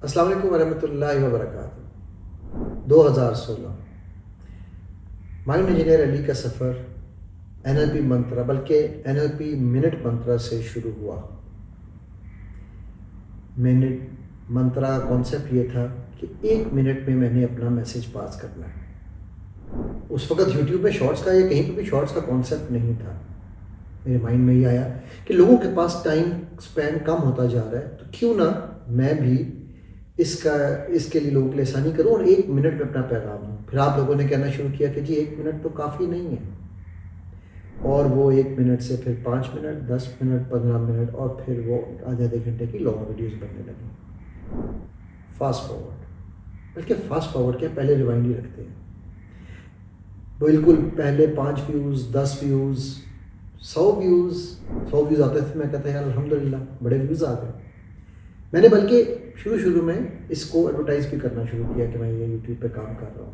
السلام علیکم ورحمۃ اللہ وبرکاتہ۔ 2016 مائنڈ انجینئر علی کا سفر NLP منترا بلکہ NLP منٹ منترا سے شروع ہوا۔ منٹ منترا کا کانسیپٹ یہ تھا کہ 1 منٹ میں نے اپنا میسیج پاس کرنا ہے۔ اس وقت یوٹیوب میں شارٹس کا یا کہیں پہ بھی شارٹس کا کانسیپٹ نہیں تھا۔ میرے مائنڈ میں یہ آیا کہ لوگوں کے پاس ٹائم سپین کم ہوتا جا رہا ہے، تو کیوں نہ میں بھی اس کے لیے لوگوں کے لیے آسانی کروں اور 1 منٹ میں اپنا پیغام دوں۔ پھر آپ لوگوں نے کہنا شروع کیا کہ جی 1 منٹ تو کافی نہیں ہے، اور وہ 1 منٹ سے پھر 5 منٹ، 10 منٹ، 15 منٹ، اور پھر وہ آدھے گھنٹے کی لانگ ویڈیوز بننے لگی۔ فاسٹ فارورڈ، بلکہ فاسٹ فارورڈ کیا، پہلے ریوائنڈ ہی رکھتے ہیں۔ بالکل پہلے 5 ویوز، 10 ویوز، 100 ویوز آتے تھے، میں کہتا یار الحمدللہ بڑے ویوز آ گئے۔ میں نے بلکہ شروع میں اس کو ایڈورٹائز بھی کرنا شروع کیا کہ میں یہ یوٹیوب پہ کام کر رہا ہوں۔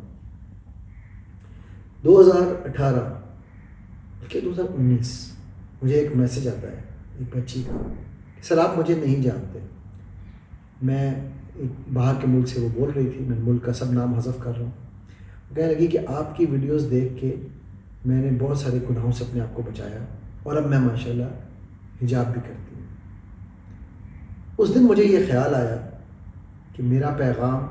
2018 بلکہ 2019 مجھے ایک میسیج آتا ہے ایک بچی کا، سر آپ مجھے نہیں جانتے۔ میں باہر کے ملک سے وہ بول رہی تھی، میں ملک کا سب نام حذف کر رہا ہوں۔ وہ کہنے لگی کہ آپ کی ویڈیوز دیکھ کے میں نے بہت سارے گناہوں سے اپنے آپ کو بچایا، اور اب میں ماشاءاللہ حجاب بھی کرتی ہوں۔ اس دن مجھے یہ خیال آیا کہ میرا پیغام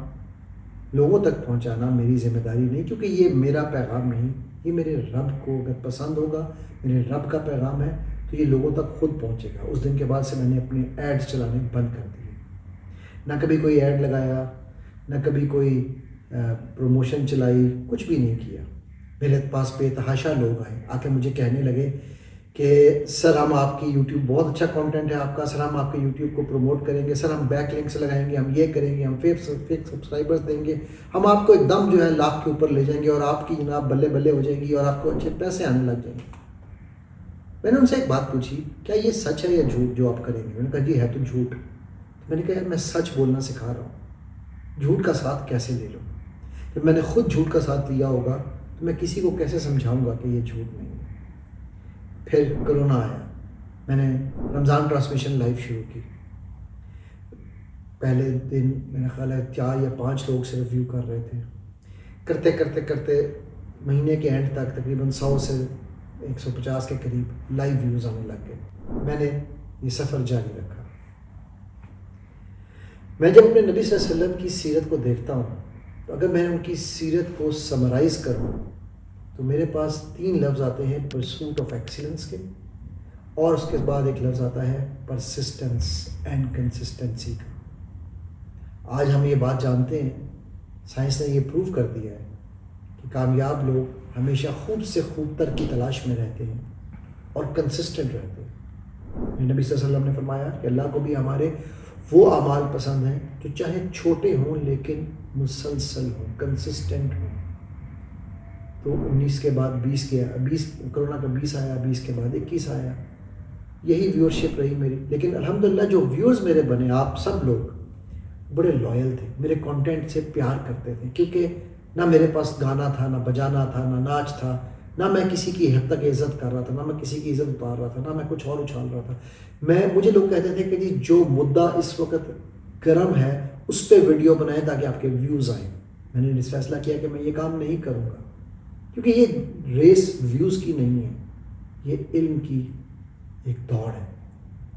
لوگوں تک پہنچانا میری ذمہ داری نہیں، کیونکہ یہ میرا پیغام نہیں، یہ میرے رب کو اگر پسند ہوگا، میرے رب کا پیغام ہے تو یہ لوگوں تک خود پہنچے گا۔ اس دن کے بعد سے میں نے اپنے ایڈز چلانے بند کر دیے، نہ کبھی کوئی ایڈ لگایا، نہ کبھی کوئی پروموشن چلائی، کچھ بھی نہیں کیا۔ میرے پاس بے تحاشا لوگ آئے، آ کے مجھے کہنے لگے کہ سر ہم آپ کی یوٹیوب بہت اچھا کانٹینٹ ہے آپ کا، سر ہم آپ کے یوٹیوب کو پروموٹ کریں گے، سر ہم بیک لنکس لگائیں گے، ہم یہ کریں گے، ہم فیک سبسکرائبرز دیں گے، ہم آپ کو ایک دم جو ہے لاکھ کے اوپر لے جائیں گے، اور آپ کی جناب بلے بلے ہو جائیں گی، اور آپ کو اچھے پیسے آنے لگ جائیں گے۔ میں نے ان سے ایک بات پوچھی، کیا یہ سچ ہے یا جھوٹ جو آپ کریں گے؟ میں نے کہا جی ہے تو جھوٹ۔ میں نے کہا یار میں سچ بولنا سکھا رہا ہوں، جھوٹ کا ساتھ کیسے لے لوں؟ جب میں نے خود جھوٹ کا ساتھ لیا ہوگا تو میں کسی کو کیسے سمجھاؤں گا کہ یہ جھوٹ نہیں ہے؟ پھر کرونا آیا، میں نے رمضان ٹرانسمیشن لائیو شروع کی۔ پہلے دن میرا خیال ہے 4 یا 5 لوگ صرف ویو کر رہے تھے، کرتے مہینے کے اینڈ تک تقریباً 100 سے 150 کے قریب لائیو ویوز آنے لگ گئے۔ میں نے یہ سفر جاری رکھا۔ میں جب اپنے نبی صلی اللہ علیہ وسلم کی سیرت کو دیکھتا ہوں تو اگر میں ان کی سیرت کو سمرائز کروں تو میرے پاس 3 لفظ آتے ہیں پرسوٹ آف ایکسیلنس کے، اور اس کے بعد ایک لفظ آتا ہے پرسسٹنس اینڈ کنسسٹنسی کا۔ آج ہم یہ بات جانتے ہیں، سائنس نے یہ پروو کر دیا ہے کہ کامیاب لوگ ہمیشہ خوب سے خوب تر کی تلاش میں رہتے ہیں اور کنسسٹنٹ رہتے ہیں۔ نبی صلی اللہ علیہ وسلم نے فرمایا کہ اللہ کو بھی ہمارے وہ اعمال پسند ہیں جو چاہے چھوٹے ہوں لیکن مسلسل ہوں، کنسسٹنٹ ہوں۔ تو 19 کے بعد 20 کرونا کا 20 آیا، 20 کے بعد 21 آیا، یہی ویورشپ رہی میری۔ لیکن الحمدللہ جو ویورز میرے بنے، آپ سب لوگ بڑے لائل تھے، میرے کانٹینٹ سے پیار کرتے تھے، کیونکہ نہ میرے پاس گانا تھا، نہ بجانا تھا، نہ ناچ تھا، نہ میں کسی کی حد تک عزت کر رہا تھا، نہ میں کسی کی عزت اتار رہا تھا، نہ میں کچھ اور اچھال رہا تھا۔ مجھے لوگ کہتے تھے کہ جی جو مدعا اس وقت گرم ہے اس پہ ویڈیو بنائیں تاکہ آپ کے ویوز آئیں۔ میں نے فیصلہ کیا کہ میں یہ کام نہیں کروں گا، کیونکہ یہ ریس ویوز کی نہیں ہے، یہ علم کی ایک دوڑ ہے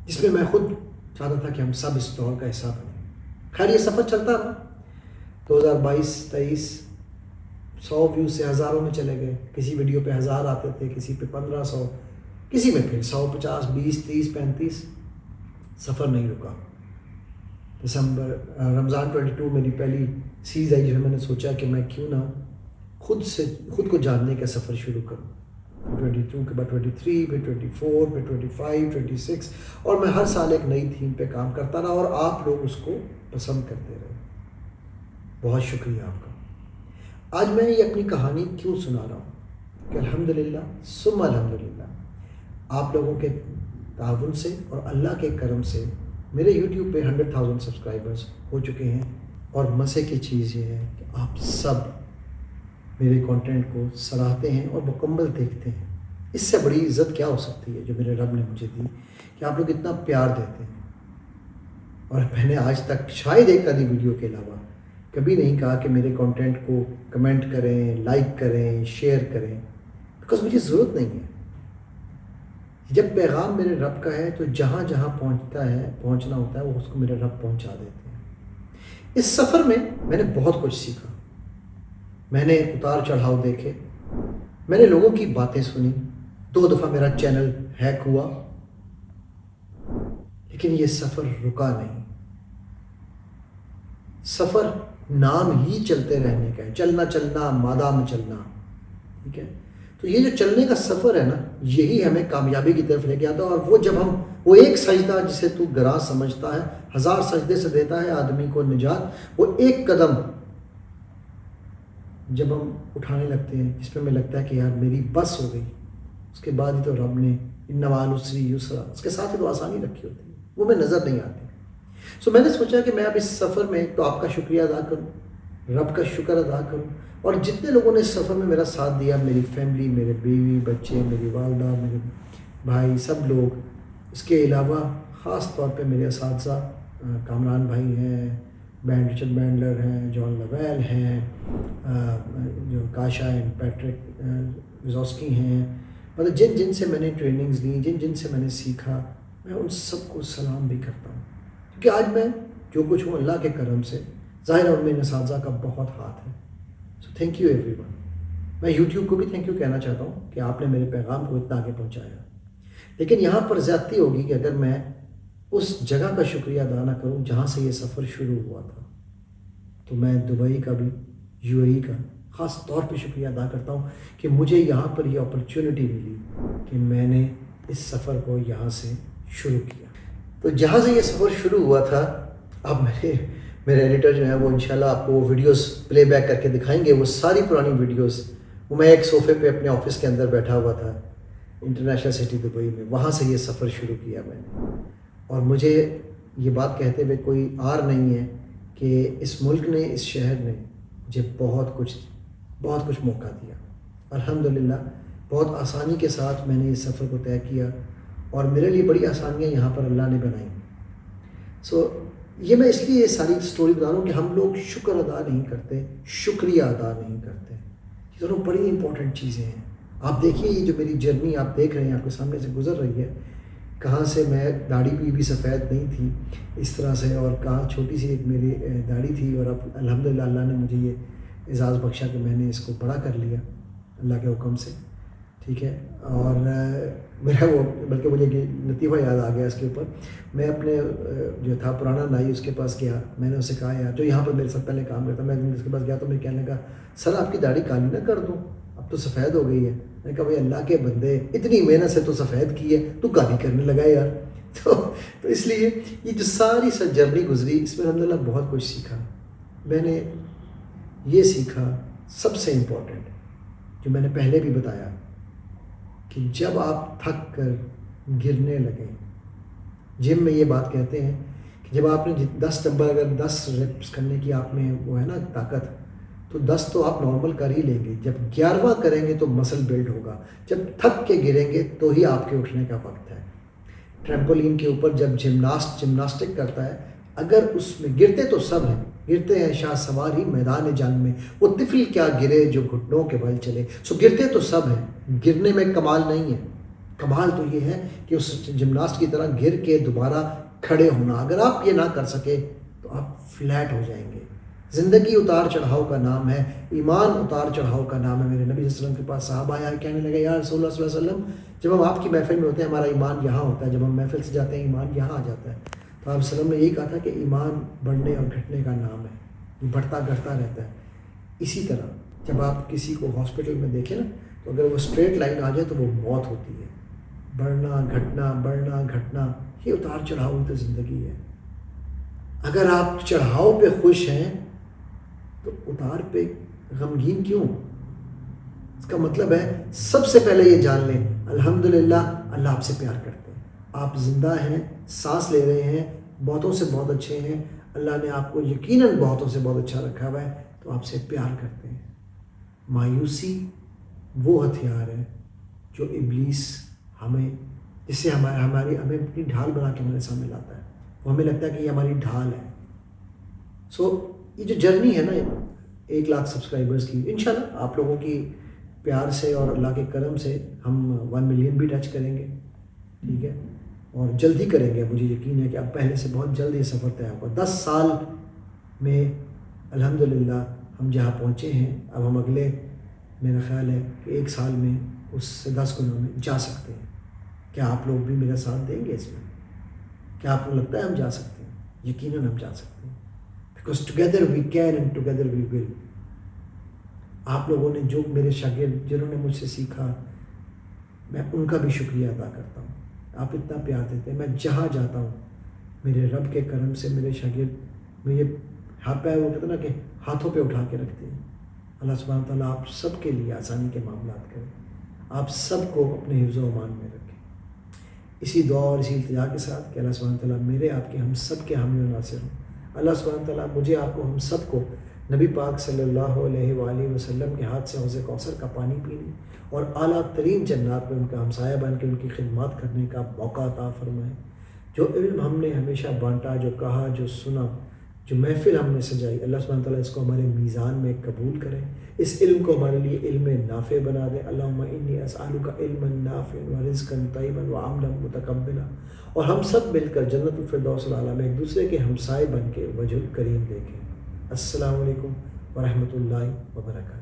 جس میں میں خود چاہتا تھا کہ ہم سب اس دوڑ کا حصہ بنیں۔ خیر یہ سفر چلتا رہا، 2022-23 100 ویوز سے ہزاروں میں چلے گئے، کسی ویڈیو پہ 1000 آتے تھے، کسی پہ 1500، کسی میں پھر 100، 50، 20، 30، 35۔ سفر نہیں رکا۔ رمضان 22 میری پہلی سیریز آئی، جو میں نے سوچا کہ میں کیوں نہ خود کو جاننے کا سفر شروع کروں۔ 22 کے بعد 23، پھر 24، پھر 25، 26، اور میں ہر سال ایک نئی تھیم پہ کام کرتا رہا، اور آپ لوگ اس کو پسند کرتے رہے۔ بہت شکریہ آپ کا۔ آج میں یہ اپنی کہانی کیوں سنا رہا ہوں کہ الحمدللہ ثم الحمدللہ آپ لوگوں کے تعاون سے اور اللہ کے کرم سے میرے یوٹیوب پہ 100,000 سبسکرائبرز ہو چکے ہیں، اور مزے کی چیز یہ ہے کہ آپ سب میرے کانٹینٹ کو سراہتے ہیں اور مکمل دیکھتے ہیں۔ اس سے بڑی عزت کیا ہو سکتی ہے جو میرے رب نے مجھے دی، کہ آپ لوگ اتنا پیار دیتے ہیں، اور میں نے آج تک شاید ایک آدھی ویڈیو کے علاوہ کبھی نہیں کہا کہ میرے کانٹینٹ کو کمنٹ کریں، لائک کریں، شیئر کریں، بیکاز مجھے ضرورت نہیں ہے۔ جب پیغام میرے رب کا ہے تو جہاں جہاں پہنچنا ہوتا ہے وہ اس کو میرے رب پہنچا دیتے ہیں۔ اس سفر میں میں نے بہت کچھ سیکھا، میں نے اتار چڑھاؤ دیکھے، میں نے لوگوں کی باتیں سنی، 2 دفعہ میرا چینل ہیک ہوا، لیکن یہ سفر رکا نہیں۔ سفر نام ہی چلتے رہنے کا ہے، چلنا چلنا مادام چلنا، ٹھیک ہے؟ تو یہ جو چلنے کا سفر ہے نا، یہی ہمیں کامیابی کی طرف لے کے آتا ہے۔ اور وہ جب وہ ایک سجدہ جسے تو گراں سمجھتا ہے 1000 سجدے سے دیتا ہے آدمی کو نجات، وہ ایک قدم جب ہم اٹھانے لگتے ہیں جس پہ ہمیں لگتا ہے کہ یار میری بس ہو گئی، اس کے بعد ہی تو رب نے ان مع العسر یسرا، اس کے ساتھ ہی تو آسانی رکھی ہوتی ہے، وہ میں نظر نہیں آتی۔ سو میں نے سوچا کہ میں اب اس سفر میں تو آپ کا شکریہ ادا کروں، رب کا شکر ادا کروں، اور جتنے لوگوں نے اس سفر میں میرا ساتھ دیا، میری فیملی، میرے بیوی بچے، میری والدہ، میرے بھائی، سب لوگ، اس کے علاوہ خاص طور پہ میرے اساتذہ کامران بھائی ہیں، رچرڈ بینڈلر ہیں، جان لویل ہیں، جو کاشا اینڈ پیٹرک وزوسکی ہیں، مطلب جن جن سے میں نے ٹریننگز لیں، جن جن سے میں نے سیکھا، میں ان سب کو سلام بھی کرتا ہوں، کیونکہ آج میں جو کچھ ہوں اللہ کے کرم سے، ظاہر ہے ان میں اساتذہ کا بہت ہاتھ ہے۔ So thank you every one. میں یوٹیوب کو بھی تھینک یو کہنا چاہتا ہوں کہ آپ نے میرے پیغام کو اتنا آگے پہنچایا، لیکن یہاں پر زیادتی ہوگی کہ اگر میں اس جگہ کا شکریہ ادا نہ کروں جہاں سے یہ سفر شروع ہوا تھا، تو میں دبئی کا بھی، UAE کا خاص طور پہ شکریہ ادا کرتا ہوں کہ مجھے یہاں پر یہ اپرچونٹی ملی کہ میں نے اس سفر کو یہاں سے شروع کیا۔ تو جہاں سے یہ سفر شروع ہوا تھا، اب میرے ایڈیٹر جو ہیں وہ انشاءاللہ آپ کو وہ ویڈیوز پلے بیک کر کے دکھائیں گے، وہ ساری پرانی ویڈیوز۔ وہ میں ایک صوفے پہ اپنے آفس کے اندر بیٹھا ہوا تھا انٹرنیشنل سٹی دبئی میں، وہاں سے یہ سفر شروع کیا میں نے۔ اور مجھے یہ بات کہتے ہوئے کوئی عار نہیں ہے کہ اس ملک نے، اس شہر نے مجھے بہت کچھ موقع دیا، الحمدللہ بہت آسانی کے ساتھ میں نے اس سفر کو طے کیا، اور میرے لیے بڑی آسانیاں یہاں پر اللہ نے بنائیں۔ سو یہ میں اس لیے یہ ساری سٹوری بتا رہا ہوں کہ ہم لوگ شکر ادا نہیں کرتے، شکریہ ادا نہیں کرتے، یہ دونوں بڑی امپورٹنٹ چیزیں ہیں۔ آپ دیکھیے یہ جو میری جرنی آپ دیکھ رہے ہیں، آپ کے سامنے سے گزر رہی ہے، کہاں سے میں داڑھی بھی سفید نہیں تھی اس طرح سے، اور کہاں چھوٹی سی ایک میری داڑھی تھی، اور اب الحمدللہ اللہ نے مجھے یہ اعزاز بخشا کہ میں نے اس کو بڑا کر لیا اللہ کے حکم سے، ٹھیک ہے۔ اور میرا وہ بلکہ مجھے لطیفہ یاد آ گیا اس کے اوپر، میں اپنے جو تھا پرانا نائی اس کے پاس گیا، میں نے اسے کہا یار، جو یہاں پر میرے ساتھ پہلے کام کرتا، میں اس کے پاس گیا تو میں کہنے لگا سر آپ کی داڑھی کالی نہ کر دوں، اب تو سفید ہو گئی ہے۔ میں نے کہا بھائی اللہ کے بندے، اتنی محنت سے تو سفید کی ہے، تو کالی کرنے لگا یار۔ تو اس لیے یہ جو ساری جرنی گزری، اس میں الحمدللہ بہت کچھ سیکھا۔ میں نے یہ سیکھا سب سے امپورٹنٹ جو میں نے پہلے بھی بتایا کہ جب آپ تھک کر گرنے لگیں، جم میں یہ بات کہتے ہیں کہ جب آپ نے 10 ڈمبل اگر 10 ریپس کرنے کی آپ میں وہ ہے نا طاقت، تو 10 تو آپ نارمل کر ہی لیں گے، جب 11واں کریں گے تو مسل بلڈ ہوگا، جب تھک کے گریں گے تو ہی آپ کے اٹھنے کا وقت ہے۔ ٹریمپولین کے اوپر جب جمناسٹک کرتا ہے، اگر اس میں گرتے تو سب ہیں، گرتے ہیں شاہ سوار ہی میدان جنگ میں، وہ طفل کیا گرے جو گھٹنوں کے بل چلے۔ سو گرتے تو سب ہیں، گرنے میں کمال نہیں ہے، کمال تو یہ ہے کہ اس جمناسٹ کی طرح گر کے دوبارہ کھڑے ہونا۔ اگر آپ یہ نہ کر سکے تو آپ فلیٹ ہو جائیں گے۔ زندگی اتار چڑھاؤ کا نام ہے، ایمان اتار چڑھاؤ کا نام ہے۔ میرے نبی صلی اللہ علیہ وسلم کے پاس صحابہ آیا، کہنے لگے یا رسول اللہ صلی اللہ علیہ وسلم، جب ہم آپ کی محفل میں ہوتے ہیں ہمارا ایمان یہاں ہوتا ہے، جب ہم محفل سے جاتے ہیں ایمان یہاں آ جاتا ہے۔ تو آپ وسلم نے یہی کہا تھا کہ ایمان بڑھنے اور گھٹنے کا نام ہے، یہ بڑھتا گھٹتا رہتا ہے۔ اسی طرح جب آپ کسی کو ہاسپٹل میں دیکھیں نا، تو اگر وہ اسٹریٹ لائن آ جائے تو وہ موت ہوتی ہے۔ بڑھنا گھٹنا، یہ اتار چڑھاؤ ہی تو زندگی ہے۔ اگر آپ چڑھاؤ پہ خوش ہیں تو اتار پہ غمگین کیوں؟ اس کا مطلب ہے سب سے پہلے یہ جان لیں الحمدللہ اللہ آپ سے پیار کرتے ہیں، آپ زندہ ہیں، سانس لے رہے ہیں، بہتوں سے بہت اچھے ہیں، اللہ نے آپ کو یقیناً بہتوں سے بہت اچھا رکھا ہوا ہے، تو آپ سے پیار کرتے ہیں۔ مایوسی وہ ہتھیار ہے جو ابلیس ہمیں اپنی ڈھال بنا کے ہمارے سامنے لاتا ہے۔ وہ ہمیں لگتا ہے کہ یہ ہماری ڈھال ہے. سو یہ جو جرنی ہے نا 1 لاکھ سبسکرائبرز کی، انشاءاللہ آپ لوگوں کی پیار سے اور اللہ کے کرم سے ہم 1 ملین بھی ٹچ کریں گے. ٹھیک ہے، اور جلدی کریں گے. مجھے یقین ہے کہ اب پہلے سے بہت جلد یہ سفر طے ہوگا. 10 سال میں الحمدللہ ہم جہاں پہنچے ہیں، اب ہم اگلے میرا خیال ہے کہ 1 سال میں اس سے 10 گنا میں جا سکتے ہیں. کیا آپ لوگ بھی میرا ساتھ دیں گے اس میں؟ کیا آپ کو لگتا ہے ہم جا سکتے ہیں؟ یقیناً ہم جا سکتے ہیں. Because together we can and together we will. آپ لوگوں نے جو میرے شاگرد جنہوں نے مجھ سے سیکھا، میں ان کا بھی شکریہ ادا کرتا ہوں. آپ اتنا پیار دیتے ہیں. میں جہاں جاتا ہوں میرے رب کے کرم سے میرے شاگرد مجھے ہاتھ پہ وہ کہتے ہیں نا کہ ہاتھوں پہ اٹھا کے رکھتے ہیں. اللہ سبحانہ تعالیٰ آپ سب کے لیے آسانی کے معاملات کریں. آپ سب کو اپنے حفظ و امان میں رکھیں. اسی دعا اور اسی التجا کے ساتھ کہ اللہ سبحانہ تعالیٰ میرے آپ کے ہم سب کے حامی و ناصر ہوں. اللہ سبحانہ تعالیٰ مجھے آپ کو ہم سب کو نبی پاک صلی اللہ علیہ وآلہ وسلم کے ہاتھ سے حوض کوثر کا پانی پینے اور اعلیٰ ترین جنات میں ان کا ہمسایہ بن کے ان کی خدمات کرنے کا موقع عطا فرمائے. جو علم ہم نے ہمیشہ بانٹا، جو کہا، جو سنا، جو محفل ہم نے سجائی، اللہ سبحانہ تعالیٰ اس کو ہمارے میزان میں قبول کرے. اس علم کو ہمارے لیے علم نافع بنا دے. اللہم انی اسألک علما نافعا ورزقا طیبا وعملا متقبلا. اور ہم سب مل کر جنت الفردوس الاعلیٰ میں ایک دوسرے کے ہمسائے بن کے وجہ الکریم دیکھیں. السلام علیکم ورحمۃ اللہ وبرکاتہ.